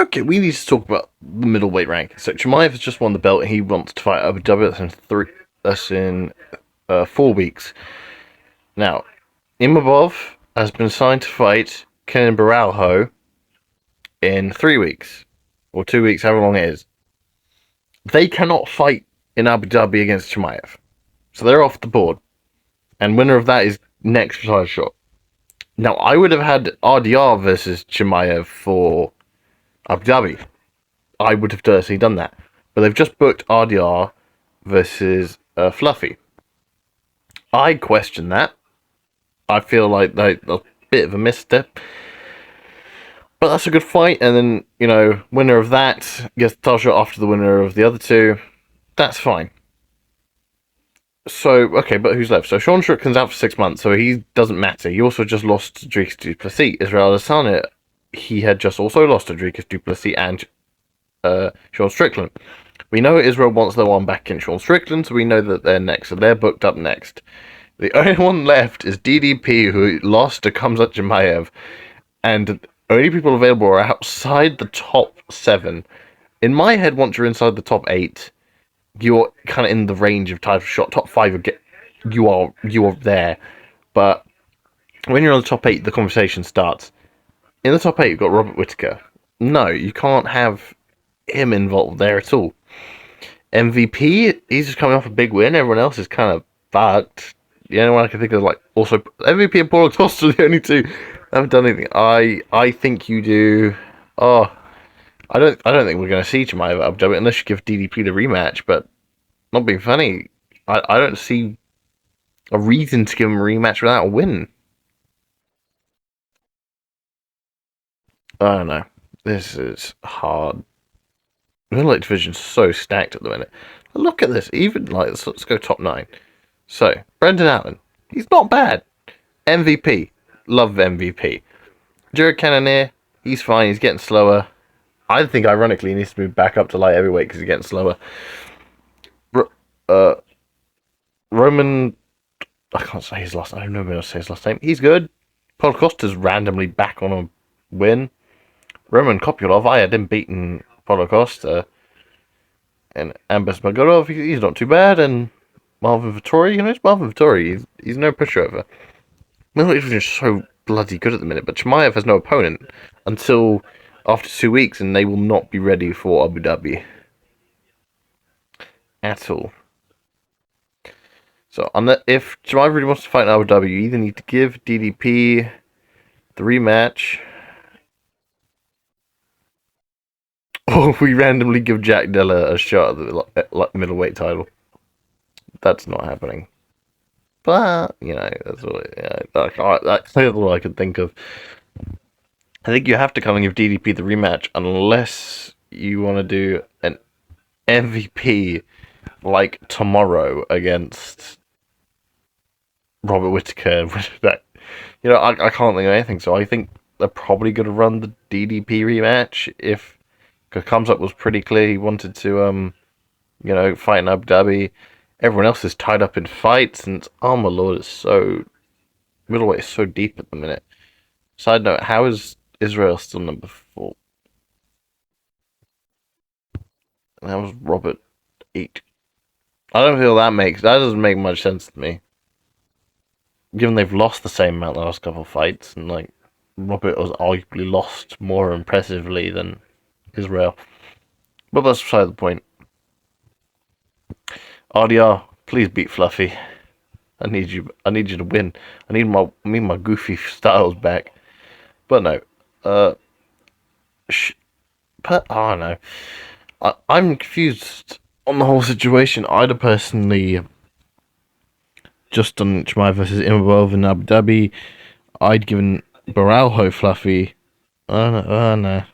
Okay, we need to talk about the middleweight rank. So Chimaev has just won the belt, and he wants to fight Abu Dhabi. That's in 4 weeks. Now, Imabov has been signed to fight Kenan Baralho in 3 weeks, or 2 weeks, however long it is. They cannot fight in Abu Dhabi against Chimaev, so they're off the board. And winner of that is next title shot. Now, I would have had RDR versus Chimaev for Abu Dhabi. I would have certainly done that. But they've just booked RDR versus Fluffy. I question that. I feel like that's a bit of a misstep. But that's a good fight, and then, winner of that gets the title shot after the winner of the other two. That's fine. So, okay, but who's left? So Sean Strickland's out for 6 months, so he doesn't matter. He also just lost to Dricus du Plessis. Israel Adesanya, he had just also lost to Dricus du Plessis and Sean Strickland. We know Israel wants the one back in Sean Strickland, so we know that they're next. So they're booked up next. The only one left is DDP, who lost to Khamzat Chimaev, and the only people available are outside the top 7. In my head, once you're inside the top 8, you're kind of in the range of title shot. Top 5, you are there. But when you're on the top 8, the conversation starts. In the top 8, you've got Robert Whittaker. No, you can't have him involved there at all. MVP, he's just coming off a big win. Everyone else is kind of fucked. The only one I can think of, also MVP and Paulo Costa are the only two that haven't done anything. I think you do. Oh, I don't think we're going to see Chimaev Abu Dhabi unless you give DDP the rematch. But not being funny, I don't see a reason to give him a rematch without a win. I don't know. This is hard. The middleweight division's so stacked at the minute. Look at this. Even let's go top 9. So Brendan Allen, he's not bad. MVP, love MVP. Jared Cannonier, he's fine. He's getting slower. I think, ironically, he needs to move back up to light heavyweight because he's getting slower. Roman, I can't say his last name. I don't know how to say his last name. He's good. Paul Costa's randomly back on a win. Roman Kopylov, I had him beating Paulo Costa. And Ambas Magorov, he's not too bad. And Marvin Vittori, it's Marvin Vittori. He's no pushover. Middleweight is so bloody good at the minute, but Chimaev has no opponent until after 2 weeks, and they will not be ready for Abu Dhabi at all. So, if Chimaev really wants to fight in Abu Dhabi, you either need to give DDP the rematch, or we randomly give Jack Della a shot at the middleweight title. That's not happening. But, that's all I could think of. I think you have to come and give DDP the rematch unless you want to do an MVP tomorrow against Robert Whittaker. I can't think of anything. So I think they're probably going to run the DDP rematch if Khamzat was pretty clear he wanted to fight in Abu Dhabi. Everyone else is tied up in fights, and oh my lord, middleweight is so deep at the minute. Side note, how is Israel still number 4? And that was Robert 8. I don't feel that doesn't make much sense to me. Given they've lost the same amount the last couple of fights, and Robert was arguably lost more impressively than Israel. But that's beside the point. RDR, please beat Fluffy. I need you to win. I need my goofy styles back. But no. But I don't know. I'm confused on the whole situation. I'd have personally just done Chimaev versus Imabov in Abu Dhabi. I'd given Baralho Fluffy. I don't know.